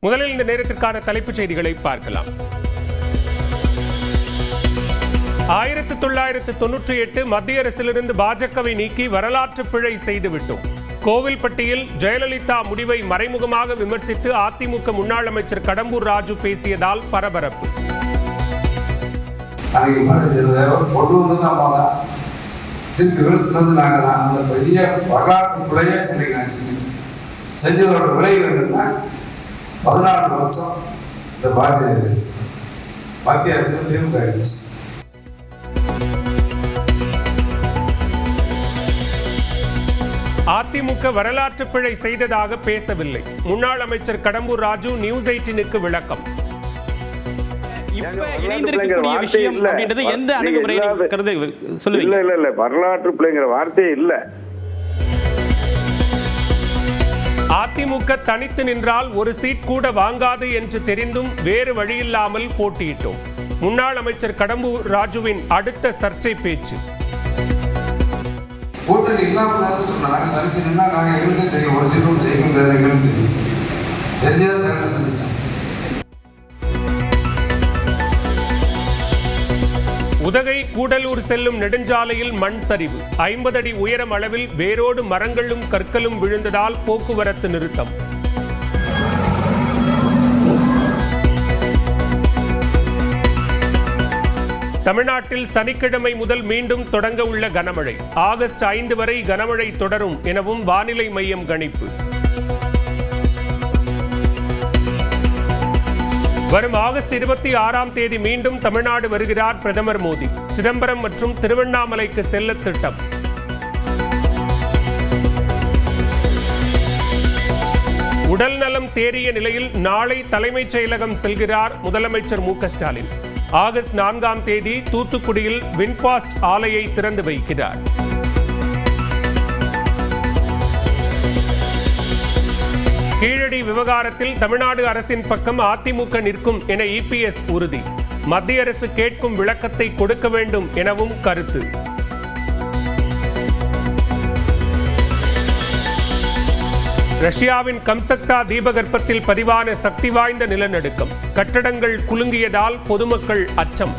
முதலில் இந்த நேரத்திற்கான தலைப்புச் செய்திகளை பார்க்கலாம். 1998 மத்திய அரசிலிருந்து பாஜகவை நீக்கி வரலாற்று பிழை செய்துவிட்டோம். கோவில்பட்டியில் ஜெயலலிதா முடிவை மறைமுகமாக விமர்சித்து அதிமுக முன்னாள் அமைச்சர் கடம்பூர் ராஜு பேசியதால் பரபரப்பு. செஞ்சதோட விளைவு என்னன்னா 14 வருஷம் இந்த மத்திய அரசு திமுக ஆயிடுச்சு. அதிமுக வரலாற்று பிழை செய்ததாக பேசவில்லை. முன்னாள் அமைச்சர் கடம்பூர் ராஜு நியூஸ் 18க்கு விளக்கம். வரலாற்று பிழைங்கிற வார்த்தையே இல்ல. அதிமுக தனித்து நின்றால் ஒரு சீட் கூட வாங்காது என்று தெரிந்தும் வேறு வழியில்லாமல் போட்டியிட்டோம். முன்னாள் அமைச்சர் கடம்பூர் ராஜுவின் அடுத்த சர்ச்சை பேச்சு. கூட்டணி இல்லாம சொன்னாங்க, தனிச்சு நின்னா நாங்க எங்களுக்கு தெரியும், ஒரு சீட்டும் செய்யும் எங்களுக்கு தெரியும், தெரிஞ்சதான் நேரில் சந்திச்சோம். உதகை கூடலூர் செல்லும் நெடுஞ்சாலையில் மண் சரிவு. 50 அடி உயரம் அளவில் வேரோடு மரங்களும் கற்களும் விழுந்ததால் போக்குவரத்து நிறுத்தம். தமிழ்நாட்டில் சனிக்கிழமை முதல் மீண்டும் தொடங்க உள்ள கனமழை. ஆகஸ்ட் 5 வரை கனமழை தொடரும் எனவும் வானிலை மையம் கணிப்பு. வரும் ஆகஸ்ட் 26ஆம் தேதி மீண்டும் தமிழ்நாடு வருகிறார் பிரதமர் மோடி. சிதம்பரம் மற்றும் திருவண்ணாமலைக்கு செல்ல திட்டம். உடல் நலம் தேறிய நிலையில் நாளை தலைமைச் செயலகம் செல்கிறார் முதலமைச்சர் மு.க. ஸ்டாலின். ஆகஸ்ட் 4ஆம் தேதி தூத்துக்குடியில் வின்பாஸ்ட் ஆலையை திறந்து வைக்கிறார். கீழடி விவகாரத்தில் தமிழ்நாடு அரசின் பக்கம் அதிமுக நிற்கும் என இபிஎஸ் உறுதி. மத்திய அரசு கேட்கும் விளக்கத்தை கொடுக்க வேண்டும் எனவும் கருத்து. ரஷ்யாவின் கம்சக்தா தீபகற்பத்தில் பதிவான சக்தி வாய்ந்த நிலநடுக்கம். கட்டடங்கள் குலுங்கியதால் பொதுமக்கள் அச்சம்.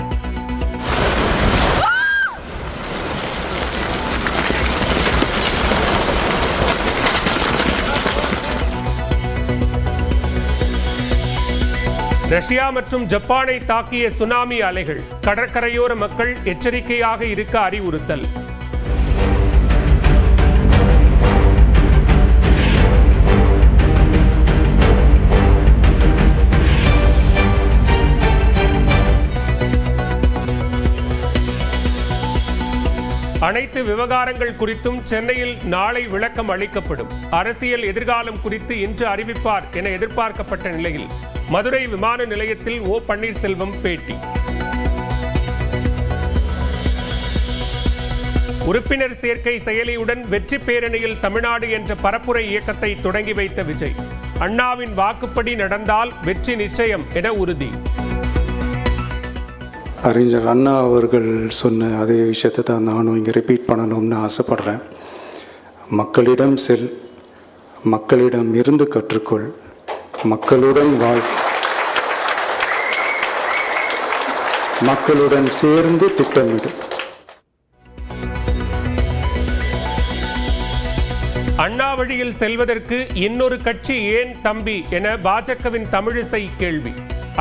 ரஷ்யா மற்றும் ஜப்பானை தாக்கிய சுனாமி அலைகள். கடற்கரையோர மக்கள் எச்சரிக்கையாக இருக்க அறிவுறுத்தல். அனைத்து விவகாரங்கள் குறித்தும் சென்னையில் நாளை விளக்கம் அளிக்கப்படும். அரசியல் எதிர்காலம் குறித்து இன்று அறிவிப்பார் என எதிர்பார்க்கப்பட்ட நிலையில் மதுரை விமான நிலையத்தில் ஓ பன்னீர்செல்வம் பேட்டி. உறுப்பினர் சேர்க்கை செயலியுடன் வெற்றி பேரணியில் தமிழ்நாடு என்ற பரப்புரை இயக்கத்தை தொடங்கி வைத்த விஜய். அண்ணாவின் வாக்குப்படி நடந்தால் வெற்றி நிச்சயம் என உறுதி. அறிஞர் அண்ணா அவர்கள் சொன்ன அதே விஷயத்தை தான் நானும் இங்கே ரிப்பீட் பண்ணணும்னு ஆசைப்படுறேன். மக்களிடம் செல், மக்களிடம் இருந்து கற்றுக்கொள், மக்களுடன் வாழ், மக்களுடன் சேர்ந்து திட்டமிடு. அண்ணா வழியில் செல்வதற்கு இன்னொரு கட்சி ஏன் தம்பி என பாஜகவின் தமிழிசை கேள்வி.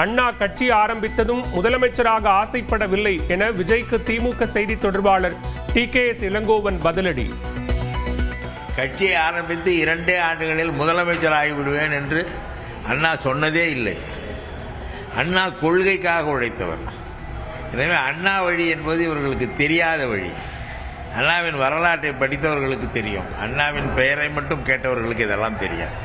அண்ணா கட்சி ஆரம்பித்ததும் முதலமைச்சராக ஆசைப்படவில்லை என விஜய்க்கு திமுக செய்தி தொடர்பாளர் TKS இளங்கோவன் பதிலடி. கட்சியை ஆரம்பித்து 2 ஆண்டுகளில் முதலமைச்சர் ஆகிவிடுவேன் என்று அண்ணா சொன்னதே இல்லை. அண்ணா கொள்கைக்காக உழைத்தவர். எனவே அண்ணா வழி என்பது இவர்களுக்கு தெரியாத வழி. அண்ணாவின் வரலாற்றை படித்தவர்களுக்கு தெரியும். அண்ணாவின் பெயரை மட்டும் கேட்டவர்களுக்கு இதெல்லாம் தெரியாது.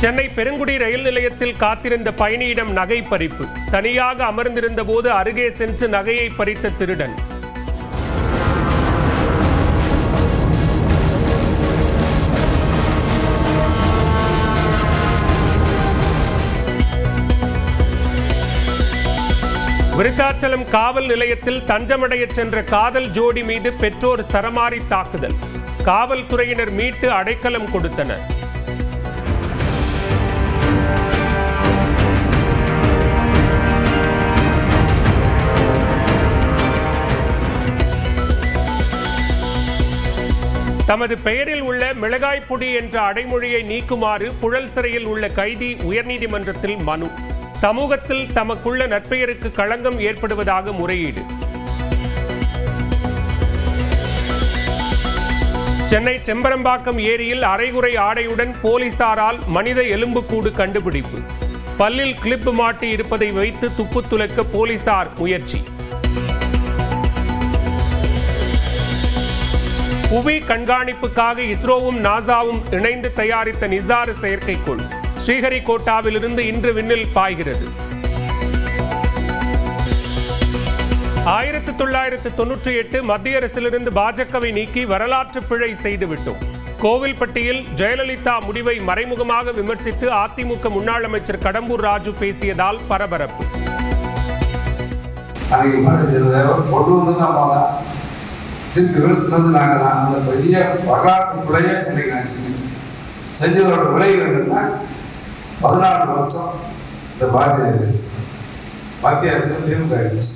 சென்னை பெருங்குடி ரயில் நிலையத்தில் காத்திருந்த பயணியிடம் நகை பறிப்பு. தனியாக அமர்ந்திருந்த போது அருகே சென்று நகையை பறித்த திருடன். விருத்தாச்சலம் காவல் நிலையத்தில் தஞ்சமடைய சென்ற காதல் ஜோடி மீது பெற்றோர் சரமாரி தாக்குதல். காவல்துறையினர் மீட்டு அடைக்கலம் கொடுத்தனர். தமது பெயரில் உள்ள மிளகாய் பொடி என்ற அடைமொழியை நீக்குமாறு புழல் சிறையில் உள்ள கைதி உயர்நீதிமன்றத்தில் மனு. சமூகத்தில் தமக்குள்ள நற்பெயருக்கு களங்கம் ஏற்படுவதாக முறையீடு. சென்னை செம்பரம்பாக்கம் ஏரியில் அரைகுறை ஆடையுடன் போலீசாரால் மனித எலும்புக்கூடு கண்டுபிடிப்பு. பல்லில் கிளிப் மாட்டி இருப்பதை வைத்து துப்பு துளைக்க போலீசார் முயற்சி. புவி கண்காணிப்புக்காக இஸ்ரோவும் நாசாவும் இணைந்து தயாரித்த நிசார் செயற்கைக்கோள் ஸ்ரீஹரிகோட்டாவிலிருந்து இன்று விண்ணில் பாய்கிறது. 1998 மத்திய அரசிலிருந்து பாஜகவை நீக்கி வரலாற்று பிழை செய்துவிட்டோம். கோவில்பட்டியில் ஜெயலலிதா முடிவை மறைமுகமாக விமர்சித்து அதிமுக முன்னாள் அமைச்சர் கடம்பூர் ராஜு பேசியதால் பரபரப்பு. அந்த பெரிய வரலாற்று பிழையை செஞ்சதோட விளைவு என்னன்னா 14 வருஷம் இந்த மத்திய அரசு திமுக ஆயிடுச்சு.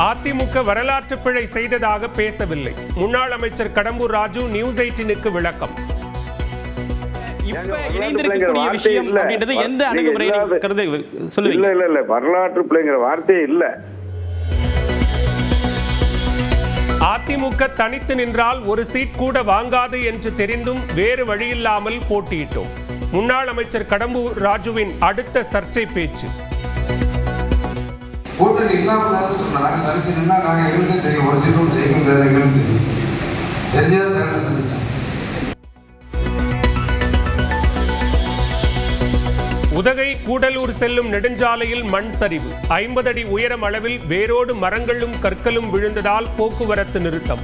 அதிமுக வரலாற்று பிழை செய்ததாக பேசவில்லை. முன்னாள் அமைச்சர் கடம்பூர் ராஜு நியூஸ் 18க்கு விளக்கம். வரலாற்று பிள்ளைங்கிற வார்த்தையே இல்ல. அதிமுக தனித்து நின்றால் ஒரு சீட் கூட வாங்காது என்று தெரிந்தும் வேறு வழியில்லாமல் போட்டியிட்டோம். முன்னாள் அமைச்சர் கடம்பூர் ராஜுவின் அடுத்த சர்ச்சை பேச்சு. கூட்டணி இல்லாமல் நாங்கள் தனிச்சு நின்னா நாங்கள் எங்களுக்கு தெரியும் ஒரு சீட்டும் செய்யும் எங்களுக்கு தெரிஞ்சதான் தேர்தல் சந்திச்சோம். உதகை கூடலூர் செல்லும் நெடுஞ்சாலையில் மண் சரிவு. 50 அடி உயரம் அளவில் வேரோடு மரங்களும் கற்களும் விழுந்ததால் போக்குவரத்து நிறுத்தம்.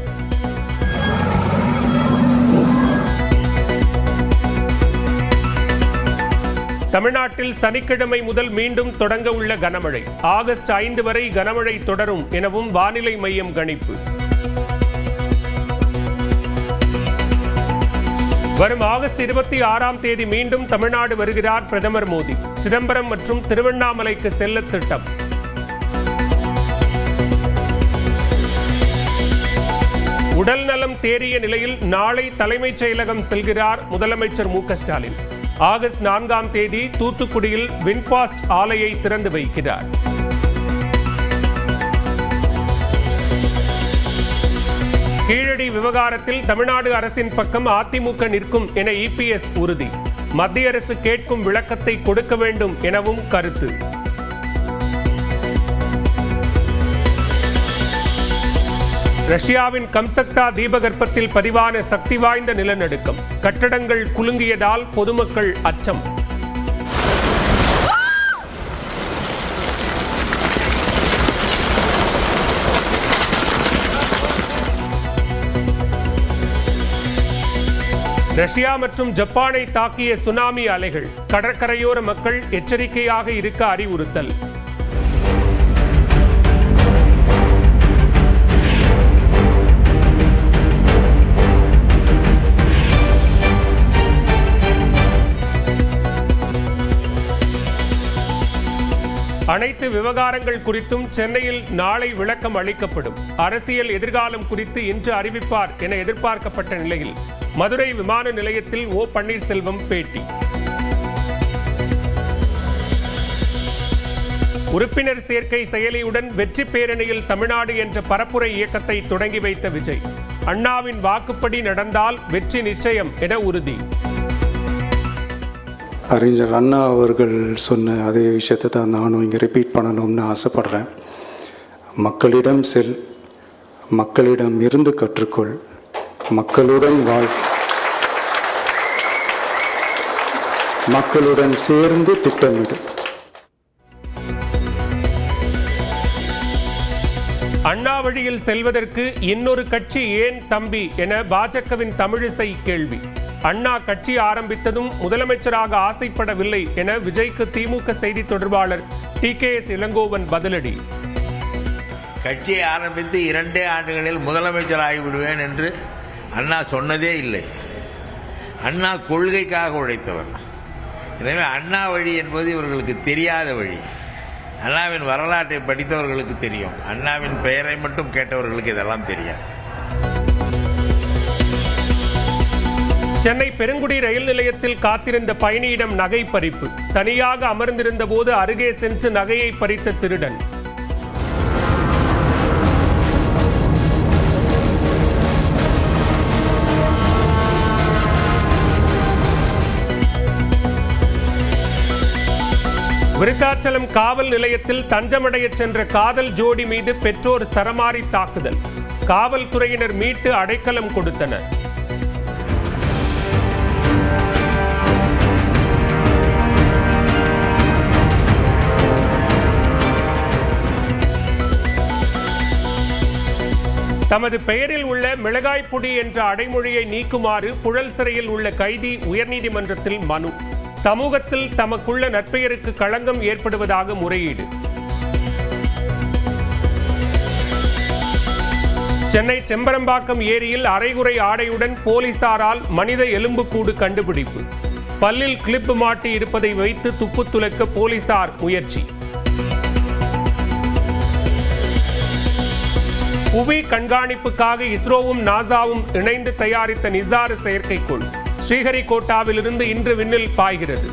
தமிழ்நாட்டில் சனிக்கிழமை முதல் மீண்டும் தொடங்க உள்ள கனமழை. ஆகஸ்ட் 5 வரை கனமழை தொடரும் எனவும் வானிலை மையம் கணிப்பு. வரும் ஆகஸ்ட் 26ஆம் தேதி மீண்டும் தமிழ்நாடு வருகிறார் பிரதமர் மோடி. சிதம்பரம் மற்றும் திருவண்ணாமலைக்கு செல்ல திட்டம். உடல் நலம் தேறிய நிலையில் நாளை தலைமைச் செயலகம் செல்கிறார் முதலமைச்சர் மு க ஸ்டாலின். ஆகஸ்ட் 4ஆம் தேதி தூத்துக்குடியில் வின்பாஸ்ட் ஆலையை திறந்து வைக்கிறார். கீழடி விவகாரத்தில் தமிழ்நாடு அரசின் பக்கம் அதிமுக நிற்கும் என இபிஎஸ் உறுதி. மத்திய அரசு கேட்கும் விளக்கத்தை கொடுக்க வேண்டும் எனவும் கருத்து. ரஷ்யாவின் கம்சக்தா தீபகற்பத்தில் பதிவான சக்தி வாய்ந்த நிலநடுக்கம். கட்டடங்கள் குலுங்கியதால் பொதுமக்கள் அச்சம். ரஷ்யா மற்றும் ஜப்பானை தாக்கிய சுனாமி அலைகள். கடற்கரையோர மக்கள் எச்சரிக்கையாக இருக்க அறிவுறுத்தல். அனைத்து விவகாரங்கள் குறித்தும் சென்னையில் நாளை விளக்கம் அளிக்கப்படும். அரசியல் எதிர்காலம் குறித்து இன்று அறிவிப்பார் என எதிர்பார்க்கப்பட்ட நிலையில் மதுரை விமான நிலையத்தில் ஓ பன்னீர்செல்வம் பேட்டி. உறுப்பினர் சேர்க்கை செயலியுடன் வெற்றி பேரணியில் தமிழ்நாடு என்ற பரப்புரை இயக்கத்தை தொடங்கி வைத்த விஜய். அண்ணாவின் வாக்குப்படி நடந்தால் வெற்றி நிச்சயம் என உறுதி. அறிஞர் அண்ணா அவர்கள் சொன்ன அதே விஷயத்தை தான் நானும் இங்கே ரிப்பீட் பண்ணணும்னு ஆசைப்படுறேன். மக்களிடம் செல், மக்களிடம் இருந்து கற்றுக்கொள், மக்களுடன் வாழ், மக்களுடன் சேர்ந்து திட்டமிடு. அண்ணா வழியில் செல்வதற்கு இன்னொரு கட்சி ஏன் தம்பி என பாஜகவின் தமிழிசை கேள்வி. அண்ணா கட்சி ஆரம்பித்ததும் முதலமைச்சராக ஆசைப்படவில்லை என விஜய்க்கு திமுக செய்தி தொடர்பாளர் TKS இளங்கோவன் பதிலடி. கட்சியை ஆரம்பித்து 2 ஆண்டுகளில் முதலமைச்சர் ஆகிவிடுவேன் என்று அண்ணா சொன்னதே இல்லை. அண்ணா கொள்கைக்காக உழைத்தவர். எனவே அண்ணா வழி என்பது இவர்களுக்கு தெரியாத வழி. அண்ணாவின் வரலாற்றை படித்தவர்களுக்கு தெரியும். அண்ணாவின் பெயரை மட்டும் கேட்டவர்களுக்கு இதெல்லாம் தெரியாது. சென்னை பெருங்குடி ரயில் நிலையத்தில் காத்திருந்த பயணியிடம் நகை பறிப்பு. தனியாக அமர்ந்திருந்த போது அருகே சென்று நகையை பறித்த திருடன். விருத்தாச்சலம் காவல் நிலையத்தில் தஞ்சமடைய சென்ற காதல் ஜோடி மீது பெற்றோர் சரமாரி தாக்குதல். காவல்துறையினர் மீட்டு அடைக்கலம் கொடுத்தனர். தமது பெயரில் உள்ள மிளகாய் பொடி என்ற அடைமொழியை நீக்குமாறு புழல் சிறையில் உள்ள கைதி உயர்நீதிமன்றத்தில் மனு. சமூகத்தில் தமக்குள்ள நற்பெயருக்கு களங்கம் ஏற்படுவதாக முறையீடு. சென்னை செம்பரம்பாக்கம் ஏரியில் அரைகுறை ஆடையுடன் போலீசாரால் மனித எலும்புக்கூடு கண்டுபிடிப்பு. பல்லில் கிளிப் மாட்டி இருப்பதை வைத்து துப்பு துலக்க போலீசார் முயற்சி. புவி கண்காணிப்புக்காக இஸ்ரோவும் நாசாவும் இணைந்து தயாரித்த நிசார் செயற்கைக்கோள் ஸ்ரீஹரிகோட்டாவிலிருந்து இன்று விண்ணில் பாய்கிறது.